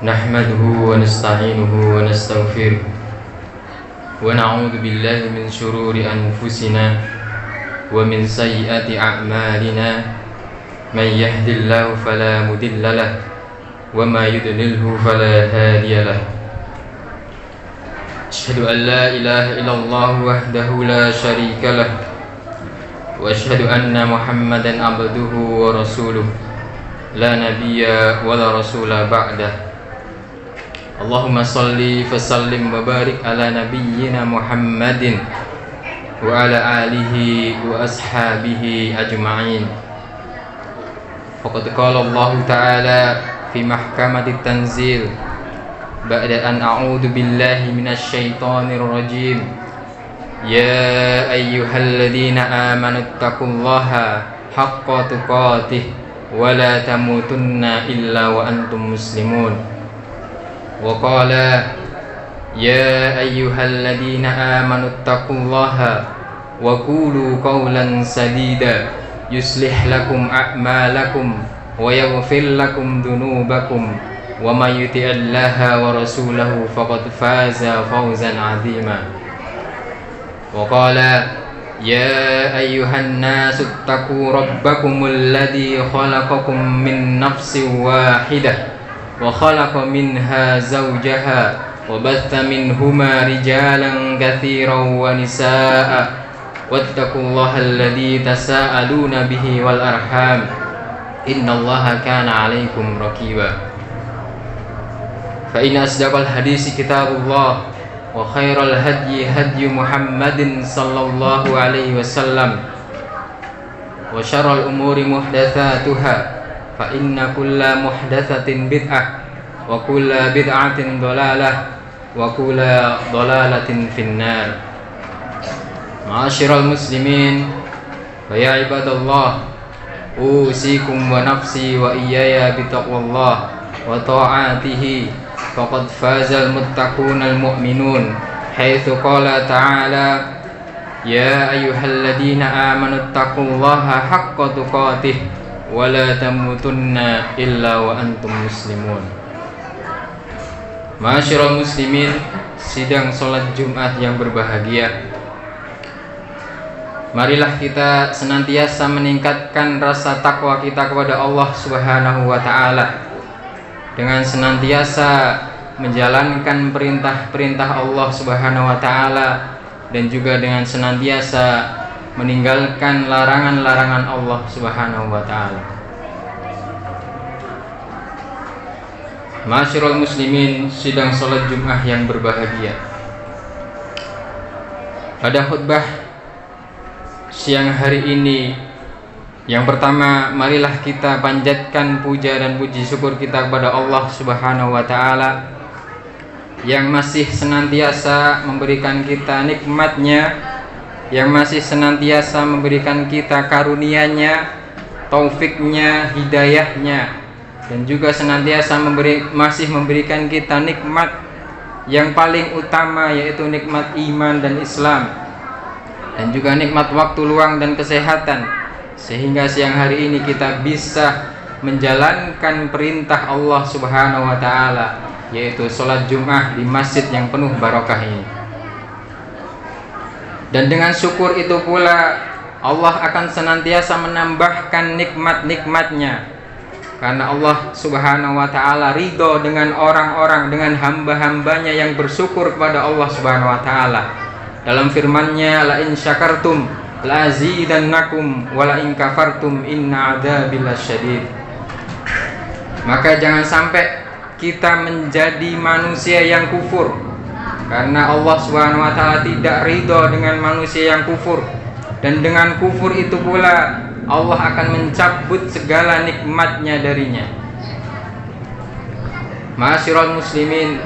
Nahmaduhu wa nasta'inuhu wa nastaghfiruh wa na'udzu billahi min shururi anfusina wa min sayyiati a'malina man yahdihillahu fala mudilla lahu wa may yudlilhu fala hadiya lahu. Asyhadu an la ilaha illallah wahdahu la syarika lahu wa asyhadu anna Muhammadan abduhu wa rasuluh la nabiyya wa la rasula ba'dah. Allahumma salli fa sallim wa barik ala nabiyyina Muhammadin wa ala alihi wa ashabihi ajma'in. Faqad qala Allah ta'ala fi mahkamatit tanzil ba'da an a'udzu billahi minasy syaithanir rajim. Ya ayyuhalladzina amanu taqullaha haqqa tuqatih wa la tamutunna illa wa antum muslimun. Wa qala ya ayyuhalladzina amanu taqullaha wa qulu qawlan sadida yuslih lakum a'malakum wa yaghfir lakum dhunubakum wa may yuti'illaha wa rasulahu faqad faza fawzan 'azima. Wa qala ya ayyuhan nasu taqu rabbakumul ladzi khalaqakum min nafsin wahidah wa khalaqa minha zawjaha wa batha minhuma rijalan katsiran wa nisaa'a wattaqullaha alladzi tasaaluna bihi wal arham innallaha kana 'alaikum raqiba. Fa inna asdaqal hadisi kitabullah wa khairal hadyi hadyu Muhammadin sallallahu alaihi wasallam wa syarrul umuri muhdatsatuha fa inna kulla muhdatsatin bid'ah wa kulla bid'atin dhalalah wa kulla dhalalatin finnar. Ma'asyiral muslimin wa ya ibadallah, usikum wa nafsi wa iyaya bitaqwallah wa ta'atihi faqad fazal muttaqunal mu'minun haitsu qala ta'ala ya ayyuhalladzina amanu taqullaha haqqa tuqatih wa la tamutunna illa wa antum muslimun. Ma'asyiral muslimin, sidang salat Jumat yang berbahagia, marilah kita senantiasa meningkatkan rasa takwa kita kepada Allah Subhanahu wa taala dengan senantiasa menjalankan perintah-perintah Allah Subhanahu wa taala dan juga dengan senantiasa meninggalkan larangan-larangan Allah Subhanahu wa taala. Ma'asyiral muslimin, sidang salat Jumat yang berbahagia, pada khutbah siang hari ini, yang pertama, marilah kita panjatkan puja dan puji syukur kita kepada Allah Subhanahu wa taala yang masih senantiasa memberikan kita nikmatnya, yang masih senantiasa memberikan kita karunia-Nya, taufiknya, hidayahnya, dan juga senantiasa masih memberikan kita nikmat yang paling utama, yaitu nikmat iman dan Islam, dan juga nikmat waktu luang dan kesehatan, sehingga siang hari ini kita bisa menjalankan perintah Allah Subhanahu wa taala, yaitu sholat Jumat di masjid yang penuh barokah ini. Dan dengan syukur itu pula Allah akan senantiasa menambahkan nikmat-nikmatnya, karena Allah Subhanahu wa ta'ala ridho dengan orang-orang, dengan hamba-hambanya yang bersyukur kepada Allah Subhanahu wa ta'ala. Dalam firman-Nya, la in syakartum la azidannakum wa la in kafartum inna adzabi lasyadid. Maka jangan sampai kita menjadi manusia yang kufur, karena Allah Subhanahu wa ta'ala tidak ridho dengan manusia yang kufur. Dan dengan kufur itu pula Allah akan mencabut segala nikmatnya darinya. Ma'asyiral muslimin,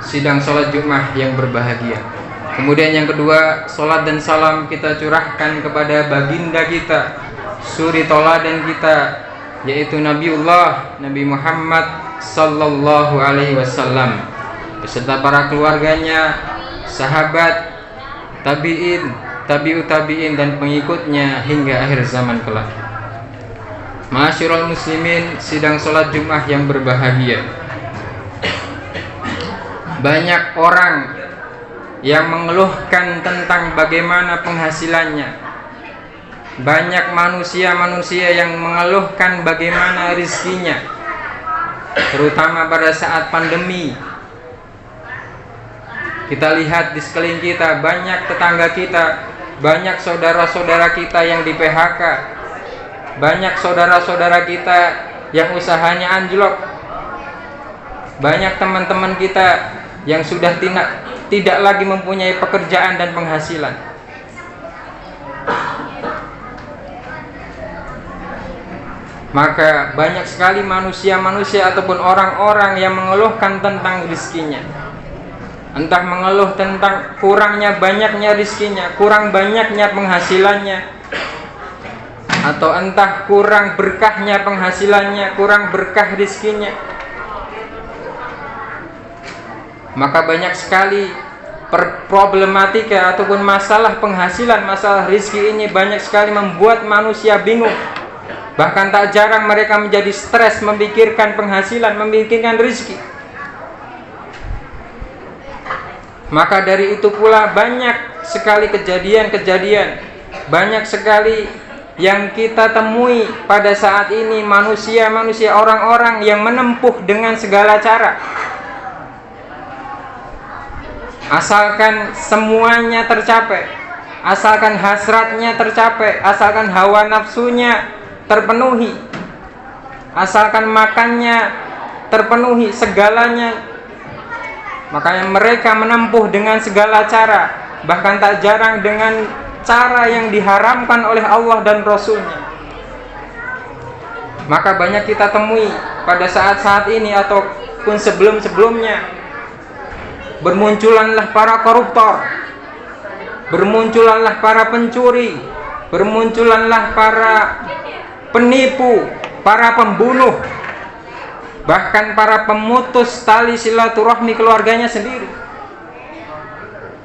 sidang salat Jumat yang berbahagia. Kemudian yang kedua, salat dan salam kita curahkan kepada baginda kita, suri toladan kita, yaitu Nabiullah Nabi Muhammad sallallahu alaihi wasallam beserta para keluarganya, sahabat, tabi'in, tabi'ut tabi'in dan pengikutnya hingga akhir zaman kelak. Ma'asyiral muslimin, sidang salat Jumat yang berbahagia. Banyak orang yang mengeluhkan tentang bagaimana penghasilannya. Banyak manusia-manusia yang mengeluhkan bagaimana rezekinya, terutama pada saat pandemi. Kita lihat di sekeliling kita, banyak tetangga kita, banyak saudara-saudara kita yang di PHK, banyak saudara-saudara kita yang usahanya anjlok, banyak teman-teman kita yang sudah tidak lagi mempunyai pekerjaan dan penghasilan. Maka banyak sekali manusia-manusia ataupun orang-orang yang mengeluhkan tentang rezekinya. Entah mengeluh tentang kurangnya banyaknya rezekinya, kurang banyaknya penghasilannya, atau entah kurang berkahnya penghasilannya, kurang berkah rezekinya. Maka banyak sekali problematika ataupun masalah penghasilan, masalah rezeki ini banyak sekali membuat manusia bingung. Bahkan tak jarang mereka menjadi stres memikirkan penghasilan, memikirkan rezeki. Maka dari itu pula banyak sekali kejadian-kejadian, banyak sekali yang kita temui pada saat ini, manusia-manusia, orang-orang yang menempuh dengan segala cara, asalkan semuanya tercapai, asalkan hasratnya tercapai, asalkan hawa nafsunya terpenuhi, asalkan makannya terpenuhi, segalanya. Makanya mereka menempuh dengan segala cara, bahkan tak jarang dengan cara yang diharamkan oleh Allah dan Rasulnya. Maka banyak kita temui pada saat-saat ini ataupun sebelum-sebelumnya, bermunculanlah para koruptor, bermunculanlah para pencuri, bermunculanlah para penipu, para pembunuh, bahkan para pemutus tali silaturahmi keluarganya sendiri.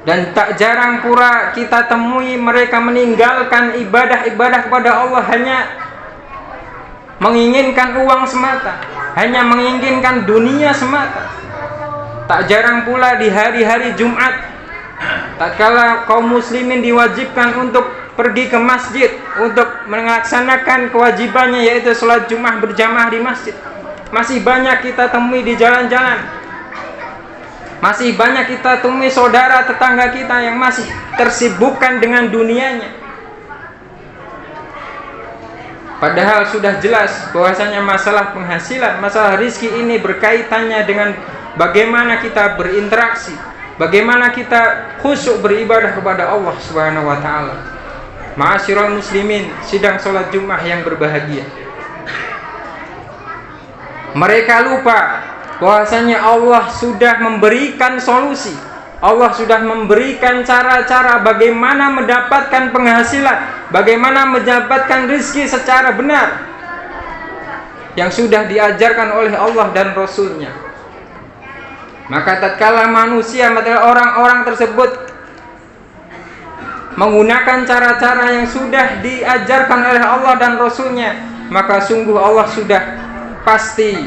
Dan tak jarang pula kita temui mereka meninggalkan ibadah-ibadah kepada Allah hanya menginginkan uang semata, hanya menginginkan dunia semata. Tak jarang pula di hari-hari Jumat, tatkala kaum muslimin diwajibkan untuk pergi ke masjid untuk melaksanakan kewajibannya, yaitu sholat Jumat berjamaah di masjid, masih banyak kita temui di jalan-jalan, masih banyak kita temui saudara tetangga kita yang masih tersibukkan dengan dunianya. Padahal sudah jelas bahwasanya masalah penghasilan, masalah rezeki ini berkaitannya dengan bagaimana kita berinteraksi, bagaimana kita khusyuk beribadah kepada Allah Subhanahu wa taala. Ma'asyiral muslimin, sidang sholat Jumat yang berbahagia. Mereka lupa bahwasanya Allah sudah memberikan solusi. Allah sudah memberikan cara-cara bagaimana mendapatkan penghasilan, bagaimana mendapatkan rezeki secara benar, yang sudah diajarkan oleh Allah dan Rasulnya. Maka tatkala manusia, orang-orang tersebut menggunakan cara-cara yang sudah diajarkan oleh Allah dan Rasulnya, maka sungguh Allah sudah pasti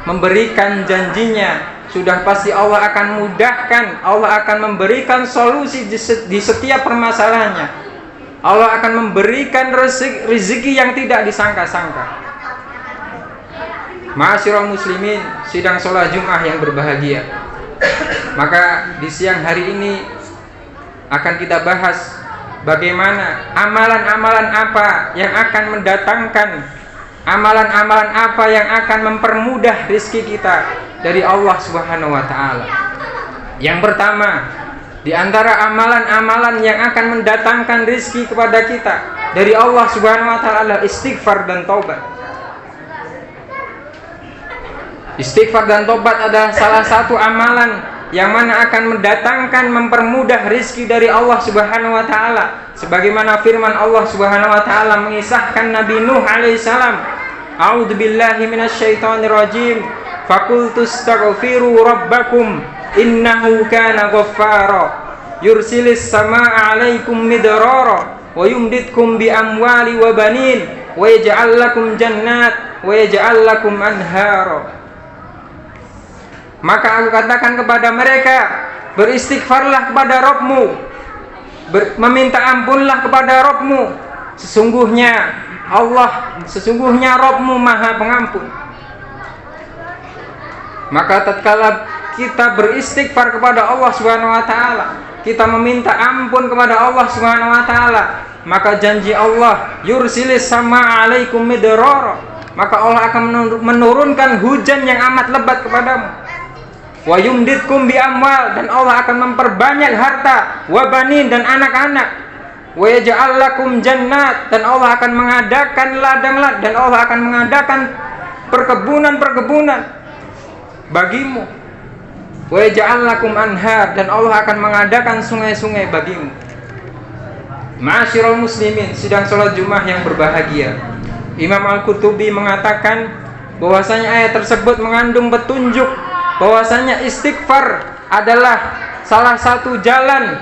memberikan janjinya, sudah pasti Allah akan mudahkan, Allah akan memberikan solusi di setiap permasalahannya. Allah akan memberikan rezeki yang tidak disangka-sangka. Ma'asyiral muslimin, sidang sholat Jumat yang berbahagia. Maka di siang hari ini akan kita bahas bagaimana amalan-amalan apa yang akan mendatangkan, amalan-amalan apa yang akan mempermudah rezeki kita dari Allah Subhanahu wa taala. Yang pertama, di antara amalan-amalan yang akan mendatangkan rezeki kepada kita dari Allah Subhanahu wa taala, istighfar dan taubat. Istighfar dan taubat adalah salah satu amalan yang mana akan mendatangkan, mempermudah rezeki dari Allah Subhanahu wa taala. Sebagaimana firman Allah Subhanahu wa taala mengisahkan Nabi Nuh alaihissalam, a'udzubillahi minasyaitonir rajim, faqultu astaghfiru rabbakum innahu kana ghaffara yursilis samaa'a 'alaikum midrara wa yumditkum bi amwali wa banin wa yaj'al lakum jannat wa yaj'al lakum anhara. Maka aku katakan kepada mereka, beristighfarlah kepada Rabbmu, meminta ampunlah kepada Rabbmu. Sesungguhnya Rabbmu Maha Pengampun. Maka tatkala kita beristighfar kepada Allah Subhanahu wa taala, kita meminta ampun kepada Allah Subhanahu wa taala, maka janji Allah, yursilis sama alaikum midrara, maka Allah akan menurunkan hujan yang amat lebat kepadamu. Wa yumditkum bi amwal, dan Allah akan memperbanyak harta, wa banin, dan anak-anak. Wa yaj'al lakum jannat, dan Allah akan mengadakan ladang-ladang, dan Allah akan mengadakan perkebunan-perkebunan bagimu. Wa yaj'al lakum anhar, dan Allah akan mengadakan sungai-sungai bagimu. Ma'asyiral muslimin, sidang salat Jumat yang berbahagia. Imam Al-Qurtubi mengatakan bahwasanya ayat tersebut mengandung petunjuk bahwasanya istighfar adalah salah satu jalan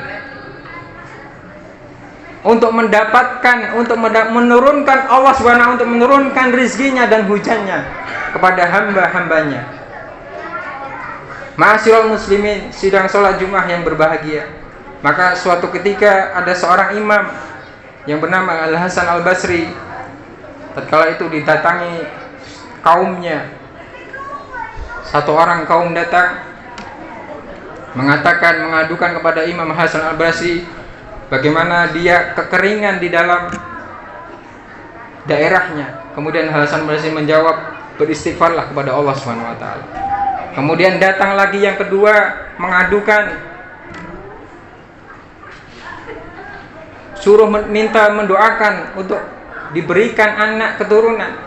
untuk mendapatkan, untuk menurunkan Allah Subhanahu, untuk menurunkan rizkinya dan hujannya kepada hamba-hambanya. Ma'asyiral muslimin, sidang salat Jumat yang berbahagia. Maka suatu ketika ada seorang imam yang bernama Al-Hasan Al-Basri, tatkala itu didatangi kaumnya. Satu orang kaum datang mengadukan kepada Imam Hasan Al-Basri bagaimana dia kekeringan di dalam daerahnya. Kemudian Hasan Al-Basri menjawab, beristighfarlah kepada Allah Subhanahu wa taala. Kemudian datang lagi yang kedua mengadukan, suruh minta mendoakan untuk diberikan anak keturunan.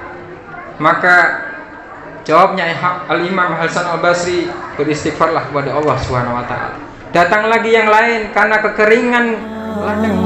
Maka jawabnya Al-Imam Hasan Al-Basri, beristighfarlah kepada Allah Subhanahu wa taala. Datang lagi yang lain karena kekeringan ladang.